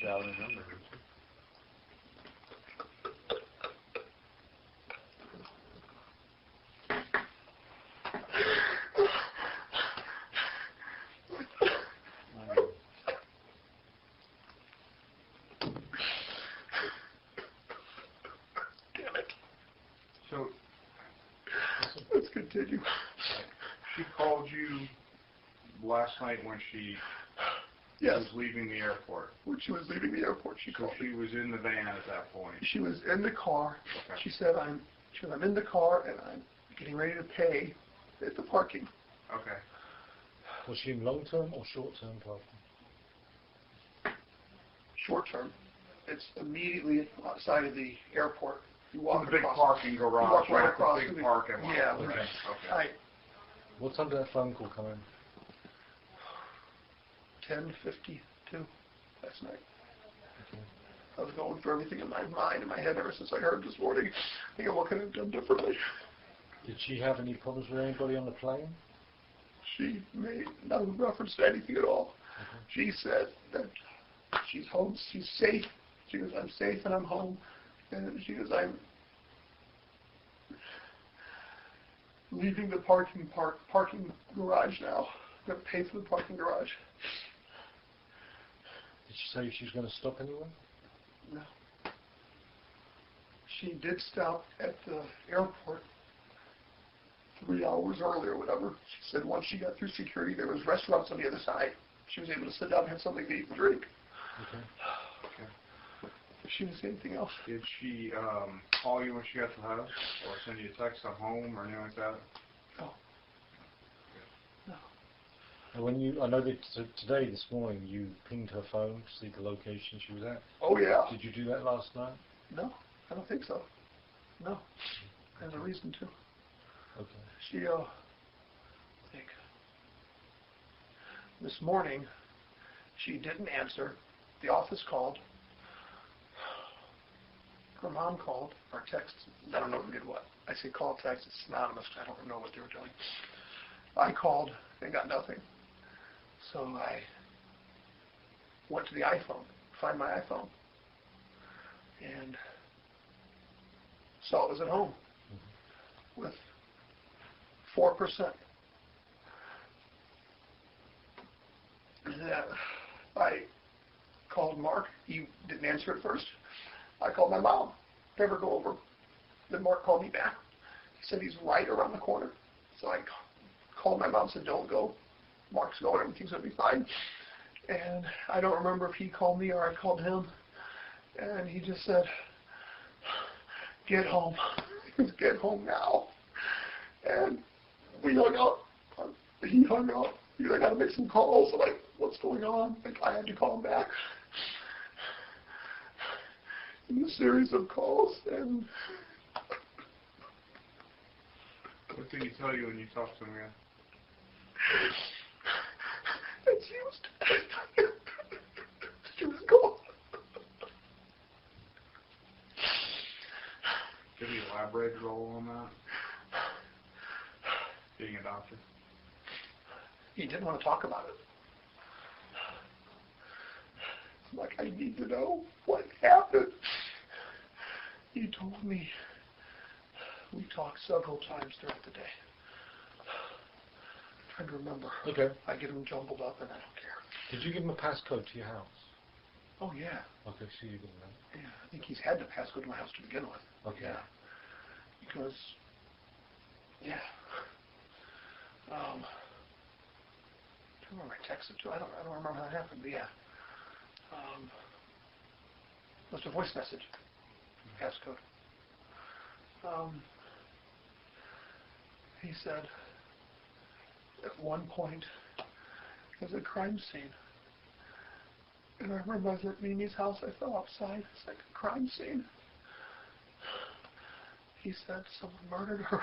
out a number. Damn it. So, Let's continue. she called you last night when she Yes. was leaving the airport. When she was leaving the airport, she So called me. she was in the van at that point. She was in the car. Okay. She said, I'm in the car and I'm getting ready to pay at the parking. Okay. Was she in long-term or short-term parking? Short term. It's immediately outside of the airport. You walk The big across. parking garage. You walk right not across the big the- parking lot. Yeah, Okay. right. Okay. What time did that phone call come in? 10:52 last night. Okay. I was going through everything in my mind, in my head ever since I heard this morning. Thinking, what could I have done differently? Did she have any problems with anybody on the plane? She made no reference to anything at all. Okay. She said that she's home, she's safe. She goes, I'm safe and I'm home. And she goes, I'm leaving the parking garage now. I'm going to pay for the parking garage. Did she say she was going to stop anywhere? No. She did stop at the airport 3 hours earlier, whatever. She said once she got through security, there was restaurants on the other side. She was able to sit down and have something to eat and drink. Okay. Okay. She didn't say anything else. Did she call you when she got to the house, or send you a text I'm home, or anything like that? No. No. And when you, I know that today, this morning, you pinged her phone to see the location she was at. Oh, yeah. Did you do that last night? No, I don't think so. No. There's a reason to. Okay. She, I think, this morning, she didn't answer. The office called. Her mom called, or texted. I don't know who did what. I say call, text, it's synonymous. I don't know what they were doing. I called and got nothing. So I went to the iPhone, find my iPhone, and saw it was at home with 4%. And I called Mark. He didn't answer at first. I called my mom. Never go over. Then Mark called me back. He said he's right around the corner. So I called my mom and said, don't go. Mark's going. Everything's going to be fine. And I don't remember if he called me or I called him. And he just said, get home. Get home now. And we hung up. He hung up. He said, I got to make some calls. I'm like, what's going on? Like, I had to call him back. In a series of calls, and What did he tell you when you talked to him again? and she was gone. Did he elaborate at all on that? Being a doctor? He didn't want to talk about it. I'm like, I need to know what happened. He told me. We talked several times throughout the day. I'm trying to remember. Okay. I get them jumbled up and I don't care. Did you give him a passcode to your house? Oh, yeah. Okay, so you did that. Yeah, I think he's had the passcode to my house to begin with. Okay. Yeah. Because, yeah. I don't remember I texted to. I don't remember how that happened, but yeah. It was a voice message. Passcode. He said, at one point, there's a crime scene. And I remember I was at Mimi's house. I fell outside. It's like a crime scene. He said someone murdered her.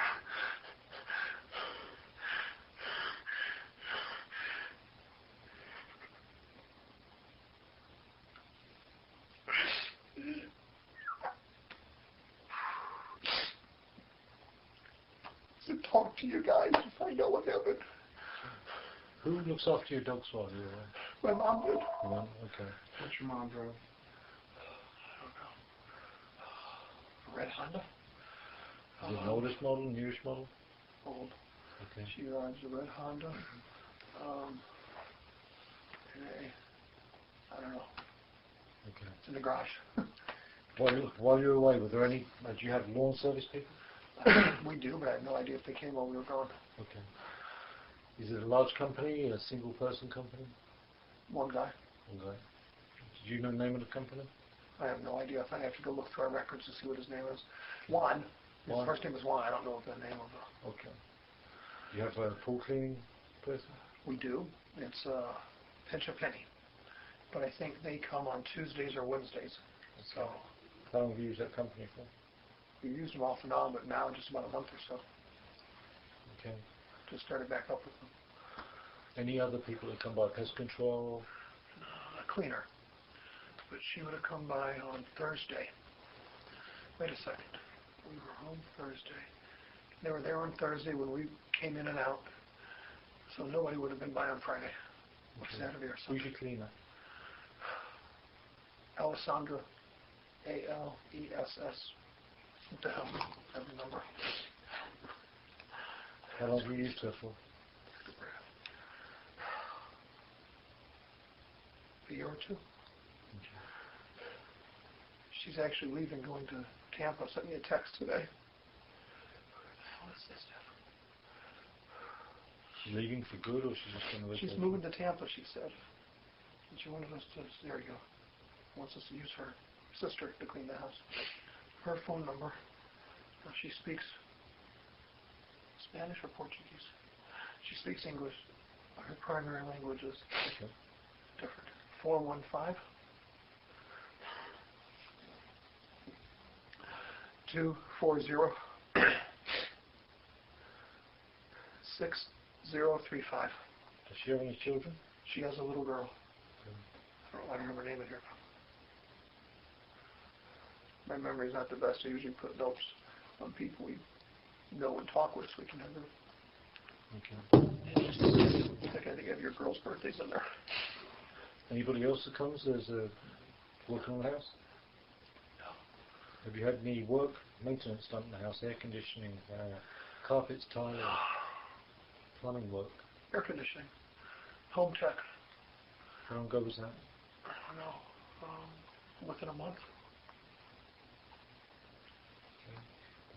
To talk to you guys to find out what happened. Who looks after your dogs while you're away? My mom did. Your mum? Okay. What's your mom drove? red Honda. Is it an oldest model, newish model? Old. Okay. She drives a red Honda. I don't know. Okay. It's in the garage. While you were away, were there any? Did you have lawn service people? We do, but I had no idea if they came while we were gone. Okay. Is it a large company, a single person company? One guy. One guy. Did you know the name of the company? I have no idea. I have to go look through our records to see what his name is. Juan. His first name is Juan. I don't know what the name of the... Okay. Do you have a pool cleaning person? We do. It's pinch a penny. But I think they come on Tuesdays or Wednesdays. So how long have you used that company for? we used them off and on, but now just about a month or so. Okay. Just started back up with them. Any other people that come by? Pest control? A cleaner. But she would have come by on Thursday. Wait a second. We were home Thursday. They were there on Thursday when we came in and out. So nobody would have been by on Friday or Saturday or Sunday. Who's your cleaner? Alessandra. A-L-E-S-S. What the hell? I have the number. How long have you used her for? A year or two. She's actually leaving, going to Tampa. Sent me a text today. Where the hell is this stuff? She's leaving for good, or she's just going to live She's there? moving to Tampa, she said. And she wanted us to, there you go. Wants us to use her sister to clean the house. Her phone number. She speaks Spanish or Portuguese. She speaks English. Her primary language is different. 415 240 6035. Does she have any children? She has a little girl. I don't have her name in here. My memory's not the best. I usually put notes on people we know and talk with so we can have them. Okay. I think I have your girl's birthdays in there. Anybody else that comes? There's a working on the house? No. Have you had any work, maintenance done in the house? Air conditioning, carpets, tile, plumbing work? Air conditioning. Home tech. How long ago was that? I don't know. Within a month.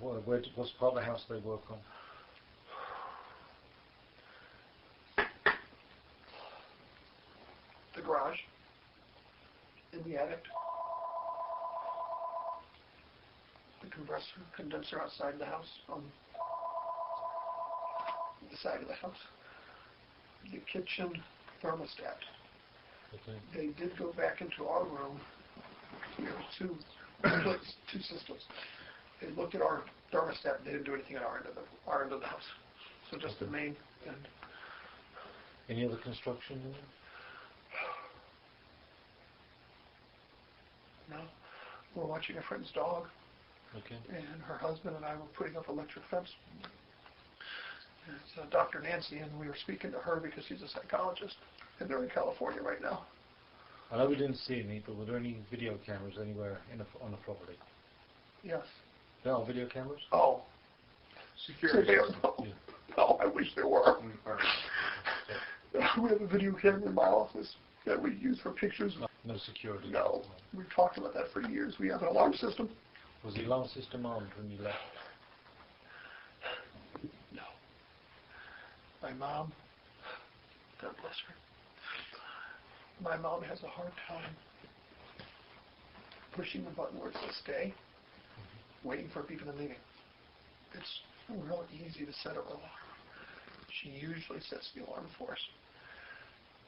What's part of the house they work on? The garage. In the attic. The condenser outside the house. On the side of the house. The kitchen thermostat. Okay. They did go back into our room. There was two systems. They looked at our thermostat. They didn't do anything at our end of the house. So just the main end. Any other construction in there? No. We're watching a friend's dog. Okay. And her husband and I were putting up electric fence. And it's Dr. Nancy, and we were speaking to her because she's a psychologist, and they're in California right now. I know we didn't see any, but were there any video cameras anywhere on the property? Yes. There are video cameras? Oh. Security There, system. no. Yeah. No, I wish there were. Okay. We have a video camera in my office that we use for pictures. No security? No. We've talked about that for years. We have an alarm system. Was the alarm system armed when you left? No. My mom, God bless her, my mom has a hard time pushing the button where it says stay, waiting for people to leave. It's real easy to set an alarm. She usually sets the alarm for us.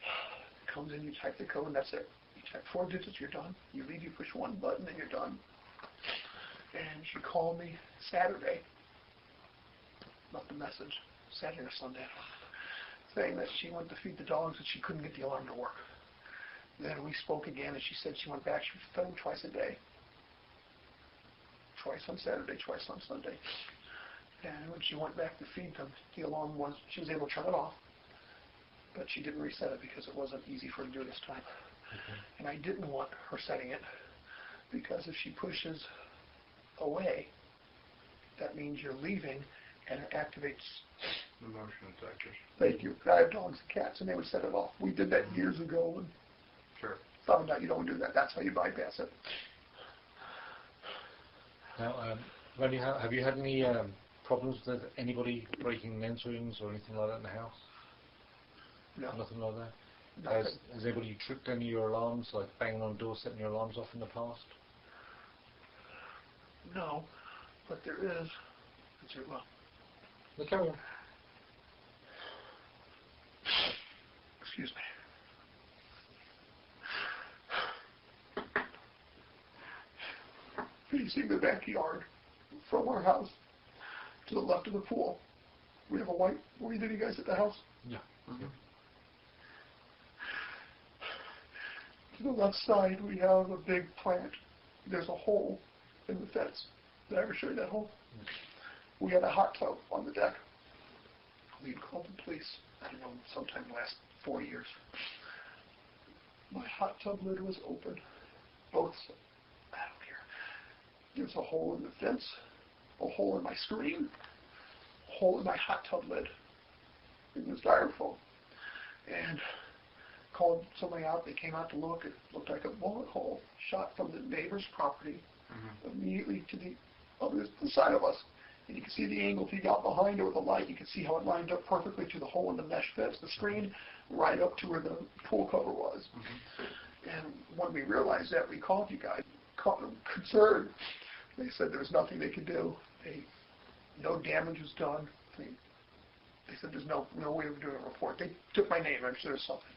It comes in, you type the code, and that's it. You type 4 digits, you're done. You leave, you push one button, and you're done. And she called me Saturday, left a message, Saturday or Sunday, saying that she went to feed the dogs and she couldn't get the alarm to work. Then we spoke again, and she said she went back. She fed them twice a day. Twice on Saturday, twice on Sunday. And when she went back to feed them, the alarm was, she was able to turn it off, but she didn't reset it because it wasn't easy for her to do this time. And I didn't want her setting it, because if she pushes away, that means you're leaving, and it activates. The motion detectors. Thank you. I have dogs and cats, and they would set it off. We did that years ago, and Sure. found out you don't do that. That's how you bypass it. Now, Randy, have you had any problems with anybody breaking and entering or anything like that in the house? No. Nothing like that? Nothing. Has anybody tripped any of your alarms, like banging on the door, setting your alarms off in the past? No, but there is. Well, No, carry on. excuse me. Facing the backyard from our house to the left of the pool, we have a white. Were either of you guys at the house? Yeah. Mm-hmm. To the left side, we have a big plant. There's a hole in the fence. Did I ever show you that hole? We had a hot tub on the deck. We'd called the police, I don't know, sometime in the last 4 years. My hot tub lid was open. Both, I don't care. There's a hole in the fence, a hole in my screen, a hole in my hot tub lid. It was styrofoam. And called somebody out. They came out to look. It looked like a bullet hole shot from the neighbor's property immediately to the other side of us. And you can see the angle. If you got behind it with a light, you can see how it lined up perfectly to the hole in the mesh fence, the screen, right up to where the pool cover was. And when we realized that, we called you guys, concerned. They said there was nothing they could do. No damage was done. They said there's no way of doing a report. They took my name. I'm sure there's something.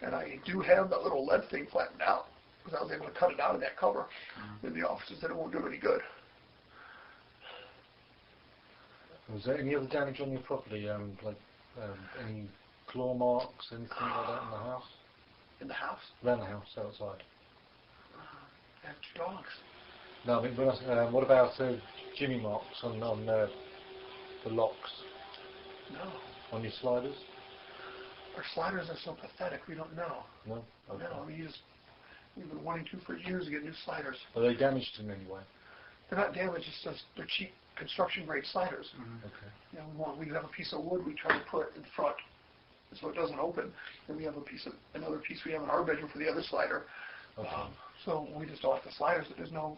And I do have that little lead thing flattened out because I was able to cut it out of that cover. And the officer said it won't do any good. Was there any other damage on your property, like any claw marks, anything like that in the house? In the house? Around the house, outside? I have 2 dogs. No, I mean, what about Jimmy marks on the locks? No. On your sliders? Our sliders are so pathetic, we don't know. No? Okay. No, we've been wanting to for years to get new sliders. Are they damaged in any way? They're not damaged, it's just they're cheap construction grade sliders. Okay. You know, we have a piece of wood we try to put in front so it doesn't open. And we have another piece we have in our bedroom for the other slider. Okay. So we just don't like the sliders, but there's no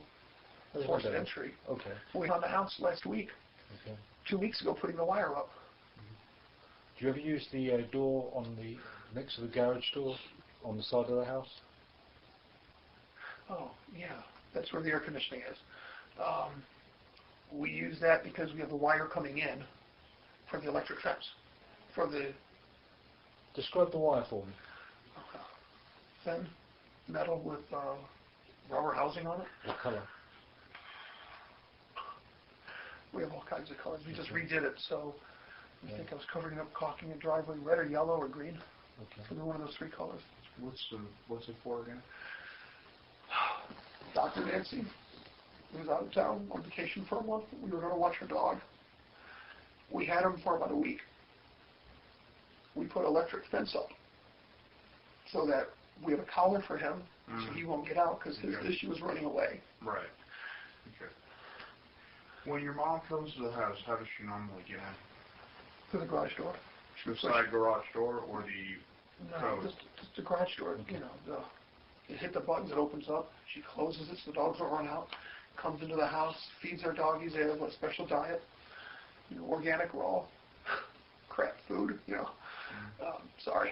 forced entry. Okay. We found the house last week, Okay. 2 weeks ago, putting the wire up. Do you ever use the door on the next to the garage door on the side of the house? Oh, yeah, that's where the air conditioning is. We use that because we have the wire coming in for the electric fence. Describe the wire for me. Thin metal with rubber housing on it. What colour? We have all kinds of colors. We just redid it, so I think I was covering up caulking a driveway, red or yellow or green. Okay. So they're one of those 3 colors. What's it for again? Dr. Nancy was out of town on vacation for a month. We were going to watch her dog. We had him for about a week. We put electric fence up so that we have a collar for him so he won't get out because his issue was running away. Right. Okay. When your mom comes to the house, how does she normally get in? Through the garage door. The side garage door or the No, just the garage door. Okay. You know, you hit the buttons, it opens up. She closes it so the dogs don't run out. Comes into the house, feeds our doggies. They have a special diet, organic raw crap food. Sorry.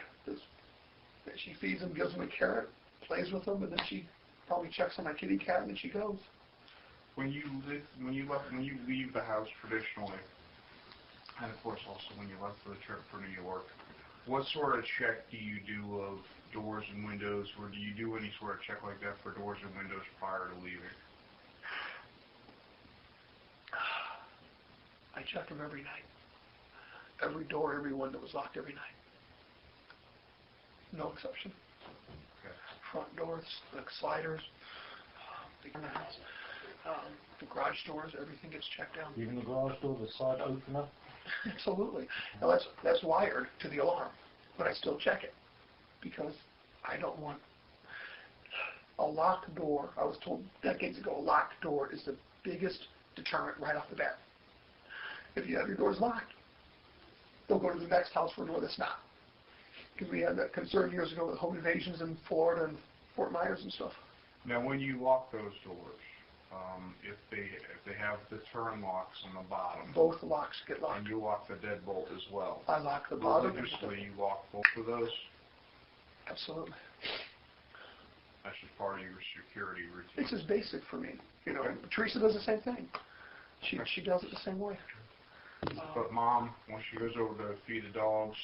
She feeds them, gives them a carrot, plays with them, and then she probably checks on my kitty cat, and then she goes. When you leave the house traditionally, and of course also when you left for the trip for New York, what sort of check do you do of doors and windows, or do you do any sort of check like that for doors and windows prior to leaving? I check them every night. Every door, every window was locked every night. No exception. Okay. Front doors, the sliders, in the house, the garage doors, everything gets checked out. Even the garage door, the side opener? Absolutely. Now that's wired to the alarm, but I still check it because I don't want a locked door. I was told decades ago a locked door is the biggest deterrent right off the bat. if you have your doors locked, they'll go to the next house for a door that's not. Because we had that concern years ago with home invasions in Florida and Fort Myers and stuff. Now, when you lock those doors, if they have the turn locks on the bottom, Both locks get locked. and you lock the deadbolt as well. I lock the bottom. Religiously, you lock both of those. Absolutely. That's just part of your security routine. It's just basic for me. You know, Okay. Teresa does the same thing. She does it the same way. But Mom, when she goes over to feed the dogs,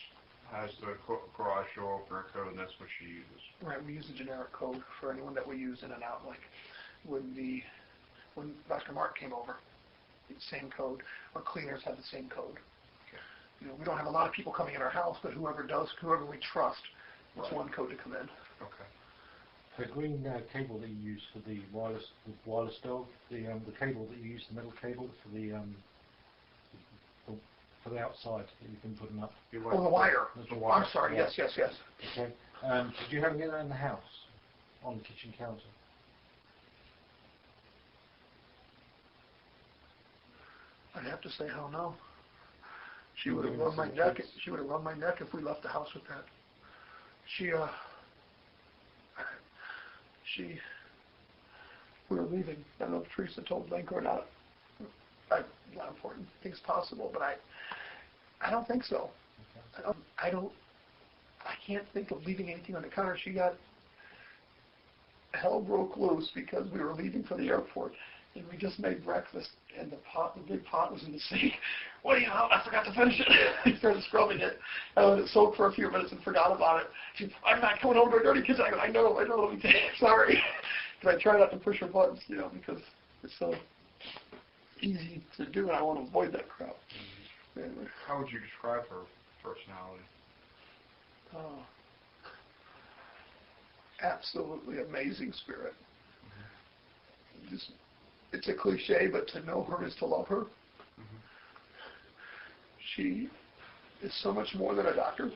has the garage door opener code, and that's what she uses. Right, we use a generic code for anyone that we use in and out. Like when Dr. Mark came over, same code. Our cleaners have the same code. Okay. You know, we don't have a lot of people coming in our house, but whoever does, whoever we trust, it's Right. one code to come in. Okay. The green cable that you use for the wireless dog, the cable that you use, the metal cable for the outside that you've been putting up. Oh, the wire. The I'm sorry. Yeah. Yes. Okay. Did you have it in the house on the kitchen counter? I'd have to say hell no. She would have run my neck. She would have run my neck if we left the house with that. We were leaving. I don't know if Teresa told Link or not. Not important things possible, but I don't think so. Okay. I can't think of leaving anything on the counter. Hell broke loose because we were leaving for the airport, and we just made breakfast, and the big pot was in the sink. What do you know? I forgot to finish it. I started scrubbing it. I let it soak for a few minutes and forgot about it. She said, I'm not coming home to a dirty kitchen. I go, I know. Sorry. Because I try not to push her buttons, you know, because it's so easy to do, and I want to avoid that crap. Anyway. How would you describe her personality? Oh, absolutely amazing spirit. Just, it's a cliche, but to know her is to love her. She is so much more than a doctor.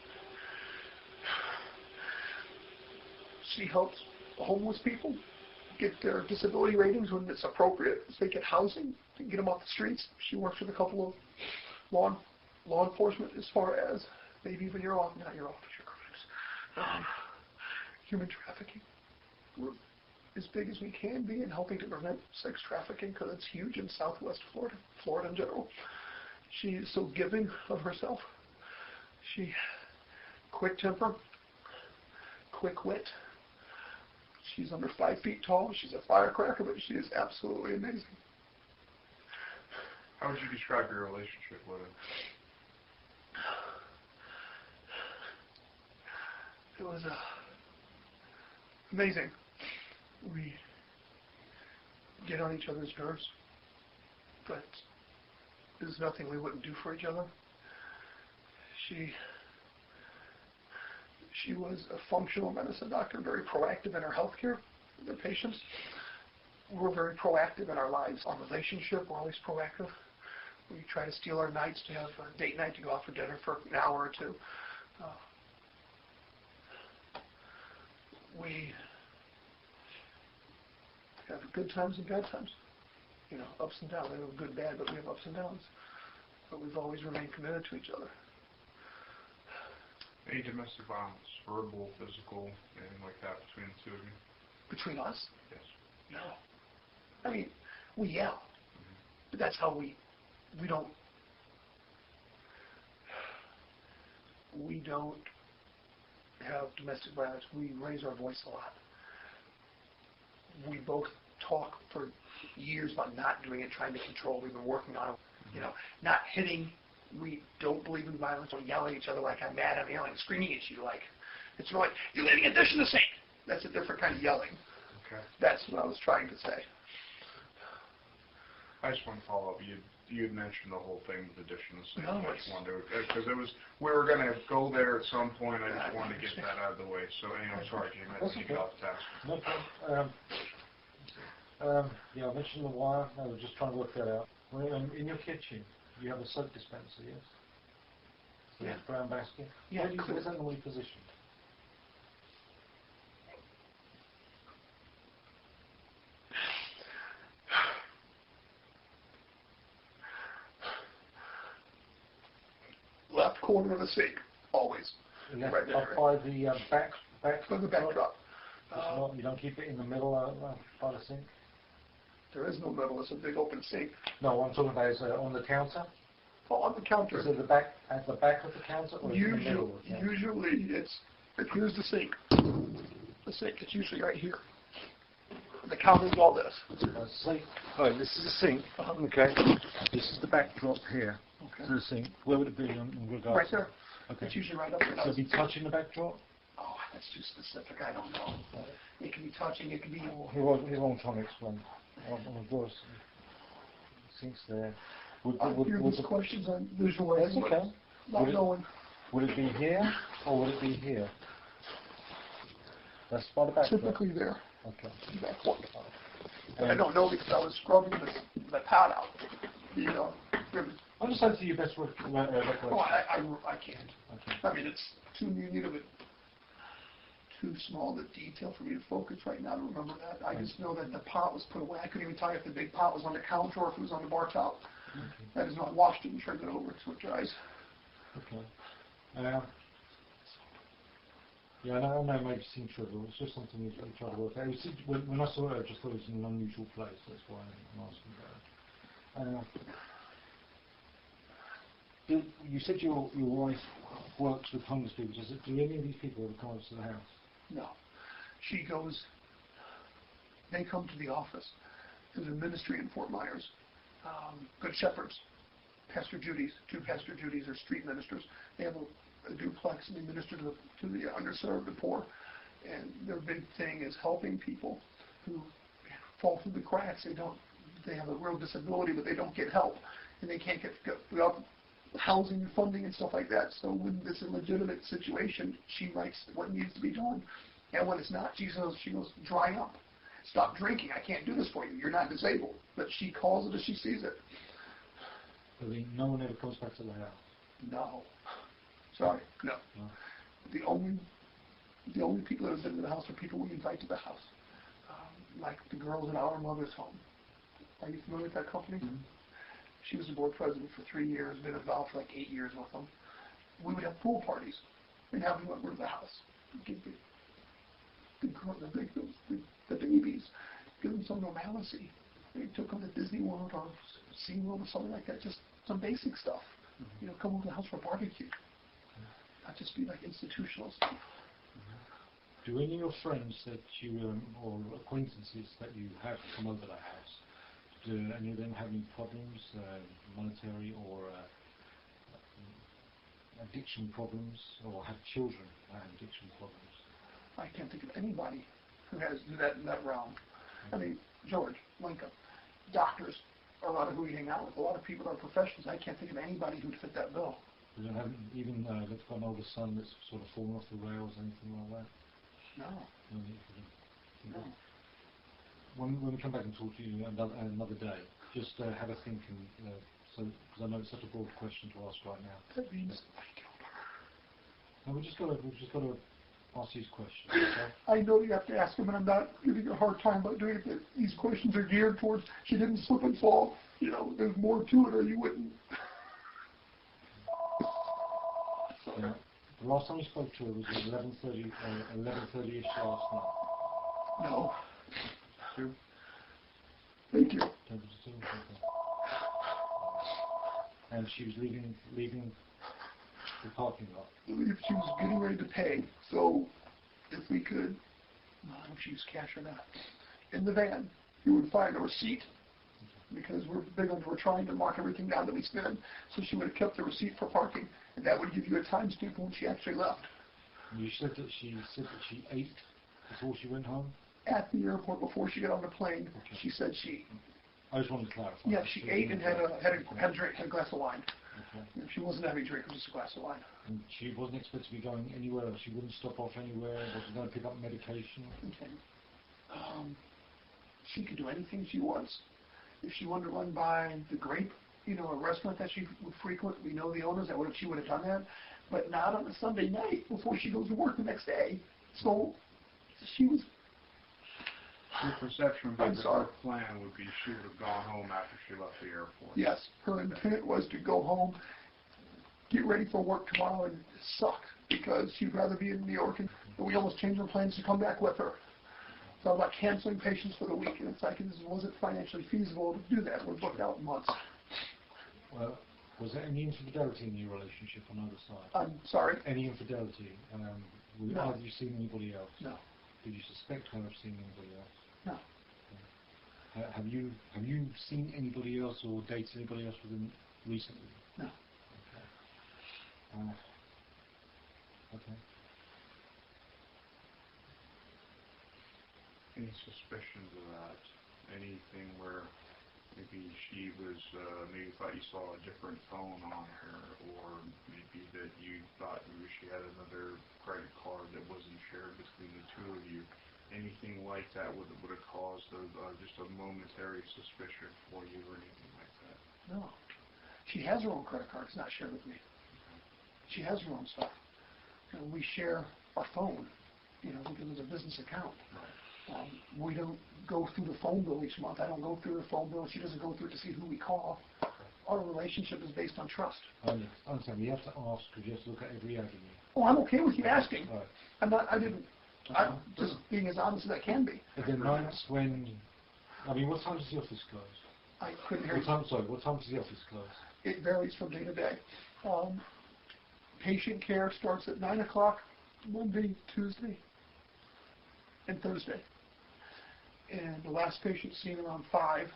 She helps homeless people get their disability ratings when it's appropriate. So they get housing, to get them off the streets. She works with a couple of law enforcement as far as maybe even your office, not your office, your crimes. Human trafficking. We're as big as we can be in helping to prevent sex trafficking because it's huge in Southwest Florida in general. She is so giving of herself. She, quick temper, quick wit. She's under 5 feet tall. She's a firecracker, but she is absolutely amazing. How would you describe your relationship with her? It was amazing. We get on each other's nerves, but there's nothing we wouldn't do for each other. She was a functional medicine doctor, very proactive in her health care with her patients. We're very proactive in our lives. Our relationship, we're always proactive. We try to steal our nights to have a date night to go out for dinner for an hour or two. We have good times and bad times. You know, ups and downs. We have good, bad, but we have ups and downs. But we've always remained committed to each other. Any domestic violence, verbal, physical, anything like that between the two of you? Between us? Yes. No. I mean, we yell. But that's how we don't have domestic violence. We raise our voice a lot. We both talk for years about not doing it, trying to control. We've been working on it, you know, not hitting. We don't believe in violence. Don't yell at each other like I'm mad, I'm yelling, screaming at you like, it's more like, you're leaving a dish in the sink. That's a different kind of yelling. Okay. That's what I was trying to say. I just want to follow up. You had mentioned the whole thing with the dish in the sink. No, I just wanted to, because we were going to go there at some point. I just wanted to get that out of the way. So, anyway, I'm sorry, Jim. I think you got off task. No problem. Yeah, I mentioned the wire. I was just trying to work that out. Well, in your kitchen, you have a soap dispenser, yes? So Yeah. Brown basket. Yeah. Where's that normally positioned? corner of the sink, always. Left Right there. up by the back For the backdrop. You don't keep it in the middle by the sink? There is no middle, it's a big open sink. No, what I'm talking about is on the counter. Oh, on the counter. Is it at the back of the counter or in the middle of the counter? Usually here's the sink. The sink, it's usually right here. The counter is all this. Sink. Oh, this is the sink. Okay. This is the backdrop here. Okay. To the sink. Where would it be in regards? Right there. Okay. It's usually right up there. So it'd be touching the backdrop? Oh, that's too specific. I don't know. It can be touching. It can be. He won't try to explain. Of course, sinks there. I hear these questions on visualizing. That's okay. Not knowing. Would it be here or would it be here? That's by the back. Typically there. Okay. Back one. I don't know because I was scrubbing the pad out. You know. I'll just say to you best recollection. Oh, I can't. Okay. I mean, it's too neat of it. Too small the detail for me to focus right now to remember that. I just know that the pot was put away. I couldn't even tell you if the big pot was on the counter or if it was on the bar top. Okay. That is not washed it and turned it over so it dries. Okay. Yeah, I know it may seem trivial. It's just something we try to work out. When I saw it, I just thought it was in an unusual place. That's why I'm asking about it. You said your wife works with homeless people. Do any of these people ever come to the house? No. She goes, they come to the office. There's a ministry in Fort Myers. Good Shepherds. Pastor Judy's. Two Pastor Judy's are street ministers. They have a duplex and they minister to the underserved, the poor. And their big thing is helping people who fall through the cracks. They have a real disability, but they don't get help. And they can't get housing and funding and stuff like that. So when it's a legitimate situation, she writes what needs to be done. And when it's not, she goes, dry up. Stop drinking. I can't do this for you. You're not disabled. But she calls it as she sees it. I mean, no one ever comes back to the house? No. Sorry. No. The only people that have been to the house are people we invite to the house. Like the girls in Our Mother's Home. Are you familiar with that company? Mm-hmm. She was the board president for 3 years, been involved for like 8 years with them. We would have pool parties and have them over to the house. Give the babies, give them some normalcy. They took them to Disney World or SeaWorld or something like that, just some basic stuff. Mm-hmm. You know, come over to the house for a barbecue. Mm-hmm. Not just be like institutional stuff. Mm-hmm. Do any of your friends that you, or acquaintances that you have come over the house, do any of them have any problems, monetary or addiction problems, or have children that have addiction problems? I can't think of anybody who has that in that realm. I mean, George, Lincoln, doctors are a lot of who we hang out with. A lot of people are professionals. I can't think of anybody who'd fit that bill. You don't have even they've got an older son that's sort of fallen off the rails, anything like that? No. No. When we come back and talk to you another day, just have a think, and because I know it's such a broad question to ask right now. That means I killed her. No, we just got to ask these questions. Okay? I know you have to ask them, and I'm not giving you a hard time about doing it. But these questions are geared towards she didn't slip and fall. You know, there's more to it, or you wouldn't. Yeah. The last time we spoke to her was at 11:30ish last night. No. True. Thank you. And she was leaving the parking lot. I believe she was getting ready to pay. So, if we could, I don't know if she used cash or not, in the van, you would find a receipt, because we're trying to mark everything down that we spend. So she would have kept the receipt for parking, and that would give you a time stamp when she actually left. You said that she ate before she went home? At the airport before she got on the plane, okay. She said she. I just wanted to clarify. Yeah, she ate and had a drink, had a glass of wine. Okay. She wasn't having a drink; it was just a glass of wine. And she wasn't expected to be going anywhere else. She wouldn't stop off anywhere. Wasn't going to pick up medication. Okay. She could do anything she wants. If she wanted to run by the Grape, a restaurant that she would frequent, we know the owners. She would have done that, but not on a Sunday night before she goes to work the next day. So she was. Your perception I'm of sorry. her plan would be she would have gone home after she left the airport. Yes, her intent was to go home, get ready for work tomorrow and suck because she'd rather be in New York, and we almost changed our plans to come back with her. So I'm about canceling patients for the week, and it's like it wasn't financially feasible to do that. We're booked out months. Well, was there any infidelity in your relationship on either side? I'm sorry? Any infidelity? No. Have you seen anybody else? No. Did you suspect her of seeing anybody else? No. Have you seen anybody else or dated anybody else with them recently? No. Okay. Okay. Any suspicions of that? Anything where maybe she was, maybe thought you saw a different phone on her, or maybe that you thought maybe she had another credit card that wasn't shared between the two of you? Anything like that would have caused just a momentary suspicion for you or anything like that? No. She has her own credit card. It's not shared with me. She has her own stuff. You know, we share our phone, because it's a business account. Right. We don't go through the phone bill each month. I don't go through the phone bill. She doesn't go through it to see who we call. Our relationship is based on trust. I understand. We have to ask because you have to look at every avenue. Oh, I'm okay with you asking. Right. I'm just being as honest as I can be. But then nights when, what time does the office close? I couldn't hear you. What time does the office close? It varies from day to day. Patient care starts at 9 o'clock Monday, Tuesday, and Thursday. And the last patient seen around 5,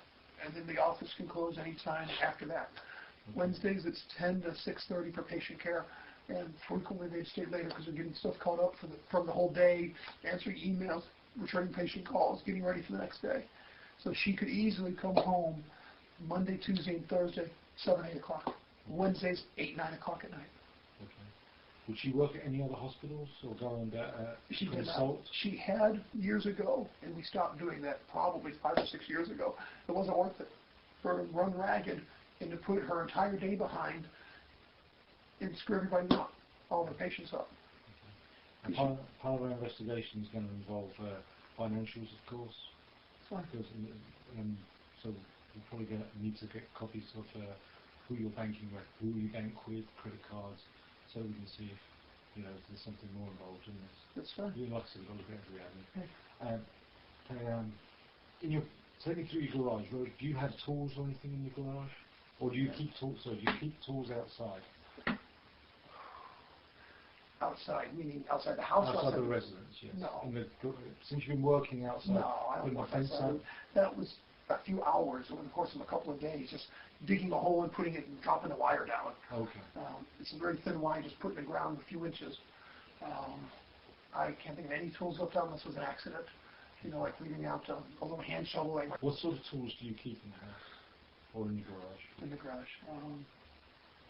and then the office can close anytime after that. Okay. Wednesdays it's 10 to 6:30 for patient care, and frequently they stay later because they're getting stuff caught up from the whole day, answering emails, returning patient calls, getting ready for the next day. So she could easily come home Monday, Tuesday, and Thursday, 7, 8 o'clock. Wednesdays, 8, 9 o'clock at night. Okay. Would she work at any other hospitals or go and She did not. consult? She had years ago, and we stopped doing that probably 5 or 6 years ago. It wasn't worth it for her to run ragged and to put her entire day behind and screw everybody up, all the patients up. Okay. And part of our investigation is going to involve financials, of course. Fine. Because, so we're probably going to need to get copies of who you're banking with, who you bank with, credit cards, so we can see if there's something more involved in this. That's fine. Like I said, we've got to look at every avenue. Take me through your garage. Do you have tools or anything in your garage, or do you keep tools? So do you keep tools outside? Outside, meaning outside the house? Outside the residence, yes. No. Since you've been working outside, No, I don't work outside. That was a few hours over the course of a couple of days, just digging a hole and putting it and dropping the wire down. Okay. It's a very thin wire, just put in the ground a few inches. I can't think of any tools left out unless it was an accident. Like leaving out a little hand shovel. What sort of tools do you keep in the house or in your garage? In the garage.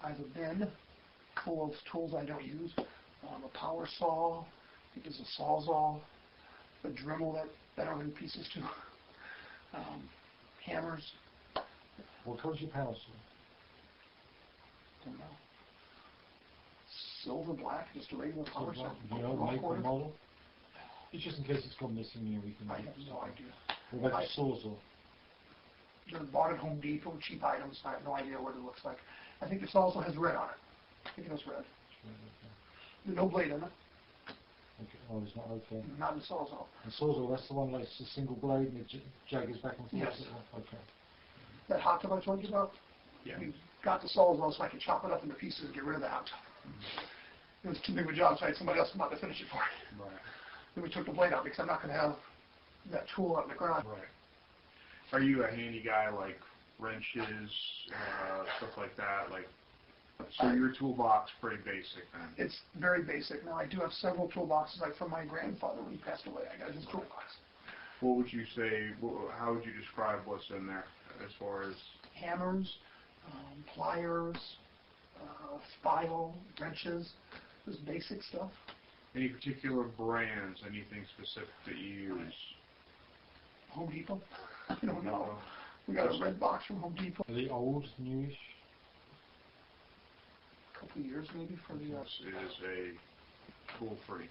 I have a bin full of tools I don't use. A power saw, I think there's a sawzall, a Dremel that I don't have pieces to, hammers. What color's your power saw? Don't know. Silver black, just a regular power saw. Do you know the make or model? It's just in case it's gone missing, we can. I have no idea. What about the sawzall? They're bought at Home Depot, cheap items. I have no idea what it looks like. I think the sawzall has red on it. I think it has red. Okay. There's no blade in it. Okay. Oh, it's not okay. Not in the sawzall. The sawzall, that's the one that's a single blade and it jaggers back and forth? Yes. Okay. That hot tub I told you about? Yeah. We got the sawzall so I could chop it up into pieces and get rid of the hot tub. Mm-hmm. It was too big of a job, so I had somebody else come out to finish it for me. Right. Then we took the blade out because I'm not going to have that tool out in the garage. Right. Are you a handy guy, like wrenches, stuff like that? So your toolbox pretty basic then? It's very basic. Now I do have several toolboxes, like from my grandfather when he passed away. I got his toolbox. What would you say? How would you describe what's in there as far as hammers, pliers, file, wrenches, just basic stuff. any particular brands? Anything specific that you use? Home Depot? I don't know. We got a red box from Home Depot. Are they old, newish? A couple of years maybe for the... This is a tool freak,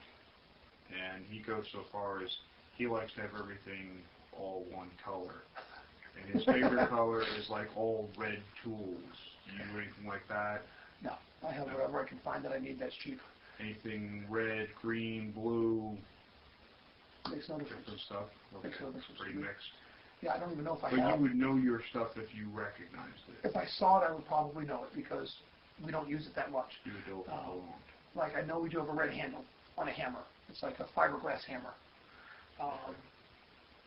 and he goes so far as he likes to have everything all one color. And his favorite color is like all red tools. Do you do anything like that? No, I have a can find that I need that's cheap. Anything red, green, blue, Makes no difference. different stuff? Okay, Makes no difference pretty to me. mixed. Yeah, I don't even know if I But have. you would know your stuff if you recognized it. If I saw it, I would probably know it because we don't use it that much. You would know if it belonged. Like I know we do have a red handle on a hammer. It's like a fiberglass hammer.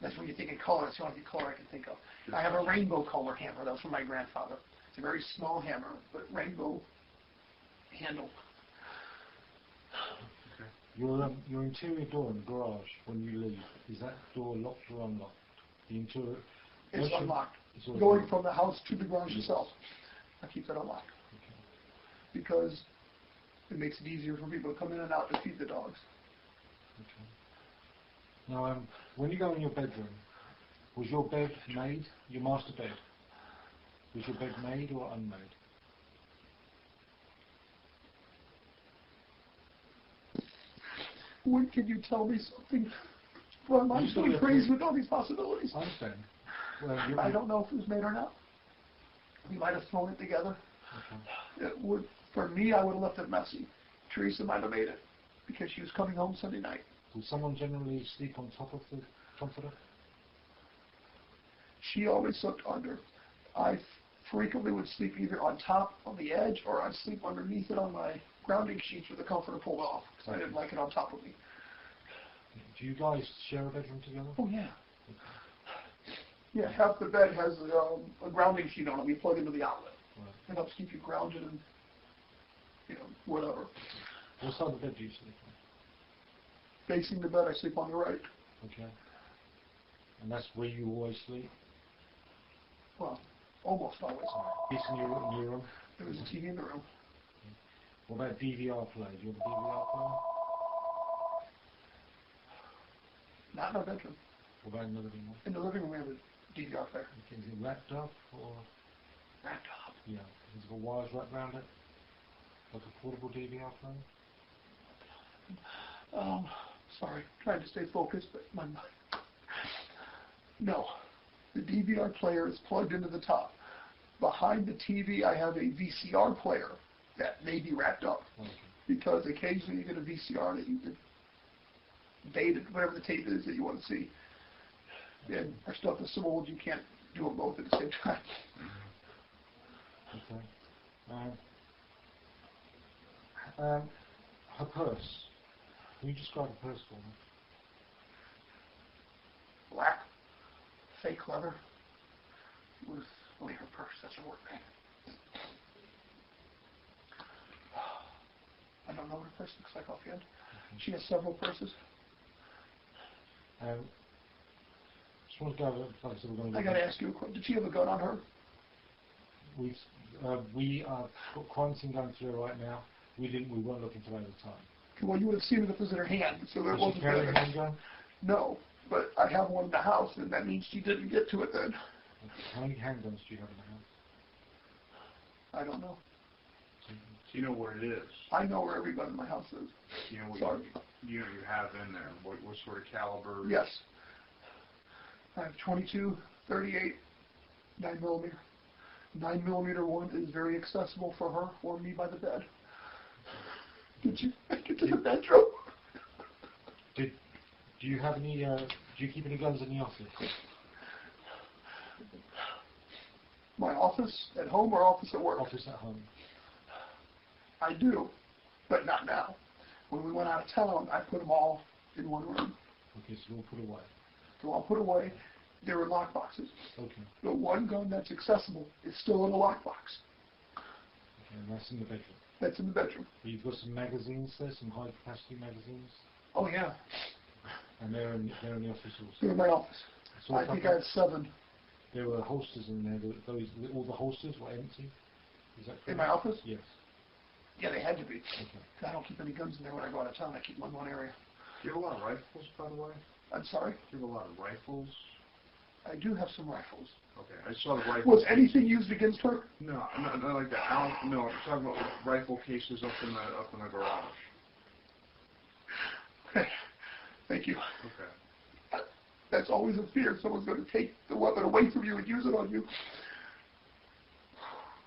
That's when you think of color. That's the only color I can think of. I have a rainbow color hammer. That was from my grandfather. It's a very small hammer, but rainbow handle. Your interior door in the garage, when you leave, is that door locked or unlocked? The interior... It's unlocked. It's always Going unlocked. from the house to the garage itself, I keep it unlocked. Okay. Because it makes it easier for people to come in and out to feed the dogs. Okay. Now, when you go in your bedroom, was your bed made, your master bed? Was your bed made or unmade? When can you tell me something? Well, I'm You so still crazy have- with all these possibilities. I understand. Well, I don't know if it was made or not. We might have thrown it together. Okay. It would, for me, I would have left it messy. Teresa might have made it because she was coming home Sunday night. Will someone generally sleep on top of the comforter? She always slept under. I frequently would sleep either on top, on the edge, or I'd sleep underneath it on my grounding sheets with the comforter pulled off because I didn't like it on top of me. Do you guys share a bedroom together? Oh, yeah. Yeah, half the bed has a grounding sheet on it. We plug into the outlet. Right. It helps keep you grounded and, whatever. What side of the bed do you sleep on? Facing the bed, I sleep on the right. Okay. And that's where you always sleep? Well, almost always. Facing your room? There was a TV in the room. What about DVR player? Do you have a DVR player? Not in our bedroom. What about in the living room? In the living room, we have a DVR player. Okay, is it wrapped up or? Wrapped up. Yeah. Has it got wires wrapped around it? Like a portable DVR player? Sorry, trying to stay focused, but my mind. No. The DVR player is plugged into the top. Behind the TV, I have a VCR player that may be wrapped up. Okay. Because occasionally you get a VCR that you can date it, whatever the tape is that you want to see. And our stuff is so old you can't do them both at the same time. Okay. Her purse. Can you describe the purse for me? Black, fake leather, with only her purse. That's her work bag. I don't know what her purse looks like offhand. Okay. She has several purses. Just want to go over, like I said, we're going to I got to ask you a question. Did she have a gun on her? We are got crime scene going through right now. We weren't looking for that at the time. Well, you would have seen it if it was in her hand, so there Does she wasn't carry a there. handgun? No, but I have one in the house, and that means she didn't get to it then. Okay. How many handguns do you have in the house? I don't know. So you know where it is. I know where every gun in my house is. You know what Sorry. you have in there. What sort of caliber? Yes. I have 22, 38, 9mm. 9mm one is very accessible for her or me by the bed. Did you make it to the bedroom? Do you have any? Do you keep any guns in the office? My office at home or office at work? Office at home. I do, but not now. When we went out of town, I put them all in one room. Okay, so we'll put away. They're all put away. They're in lock boxes. Okay. The one gun that's accessible is still in a lockbox. Okay, and that's in the bedroom. That's in the bedroom. You've got some magazines there, some high capacity magazines, Oh yeah, and they're in the office also. they're in my office. So I think I had 7 there were holsters in there. All the holsters were empty. Is that correct? in my office. Yes. Yeah, they had to be. Okay. I don't keep any guns in there when I go out of town. I keep them in one area. Do you have a lot of rifles, by the way? I'm sorry. Do you have a lot of rifles? I do have some rifles. Okay, I saw the rifle. Was anything used against her? No, not like that. No, I'm talking about rifle cases up in the garage. Thank you. Okay. That's always a fear. Someone's going to take the weapon away from you and use it on you.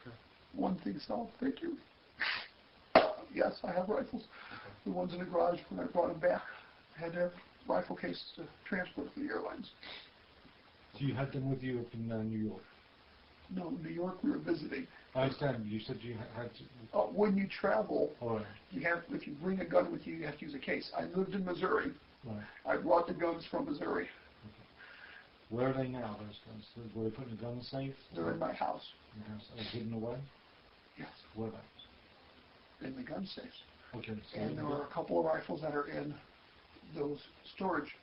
Okay. One thing solved. Thank you. yes, I have rifles. The ones in the garage, when I brought them back, I had to have rifle cases to transport for the airlines. So you had them with you up in New York? No, in New York we were visiting. I understand. You said you had to... When you travel, All right. if you bring a gun with you, you have to use a case. I lived in Missouri. Right. I brought the guns from Missouri. Okay. Where are they now, those guns? Were they put in a gun safe? They're in my house. In the house? Are they hidden away? Yes, Whereabouts? in the gun safes. Okay. So And there are a couple of rifles that are in those storage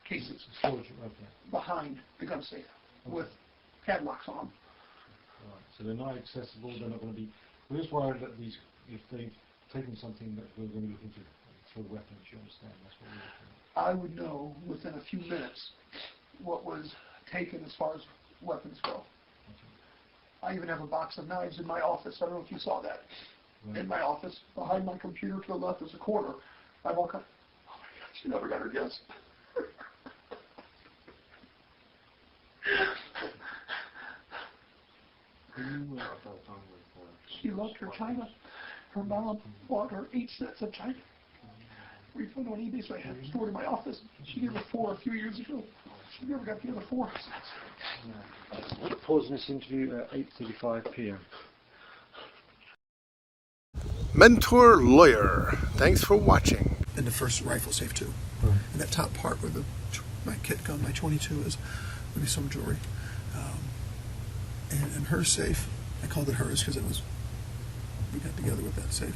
cases Storage, okay. behind the gun safe with padlocks on them. Right. So they're not accessible, they're not going to be... We're just worried that these, if they've taken something that we're going to be looking to throw weapons, you understand? That's what we're looking at. I would know within a few minutes what was taken as far as weapons go. Okay. I even have a box of knives in my office. I don't know if you saw that. Right. In my office, behind my computer to the left is a corner. I walk up, oh my God, she never got her guess. She loved her china. Her mom bought her 8 sets of china. We found on eBay, so I had it stored in my office. She gave her 4 a few years ago. She never got the other 4. Pausing this interview at 8:35 p.m. Mentor Lawyer. Thanks for watching. And the first rifle safe too. Right. And that top part where my kit gun, my 22 is, would be some jewelry. And her safe, I called it hers because we got together with that safe.